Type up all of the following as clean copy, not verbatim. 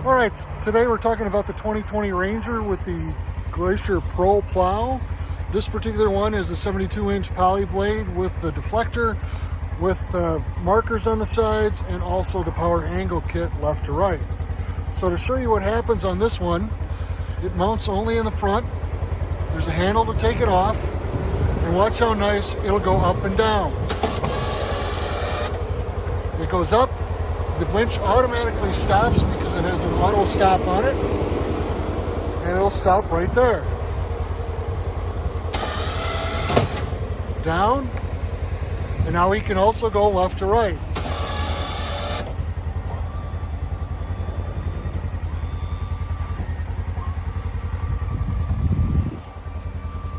All right, today we're talking about the 2020 Ranger with the Glacier Pro plow. This particular one is a 72-inch poly blade with the deflector, with markers on the sides, and also the power angle kit left to right. So to show you what happens on this one, it mounts only in the front. There's a handle to take it off, and watch how nice it'll go up and down. It goes up, the winch automatically stops because it has an auto stop on it, and it'll stop right there. Down, and now we can also go left to right.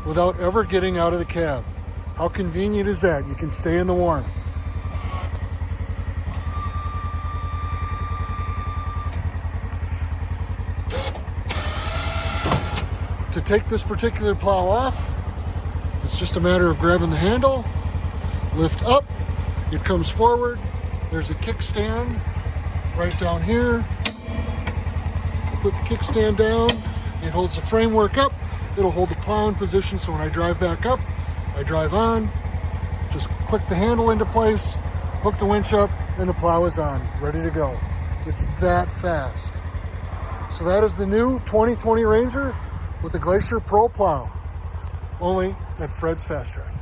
Without ever getting out of the cab. How convenient is that? You can stay in the warmth. To take this particular plow off, it's just a matter of grabbing the handle, lift up, it comes forward, there's a kickstand right down here. Put the kickstand down, it holds the framework up, it'll hold the plow in position, so when I drive back up, I drive on, just click the handle into place, hook the winch up, and the plow is on, ready to go. It's that fast. So that is the new 2020 Ranger with the Glacier Pro plow, only at Fred's Fast Track.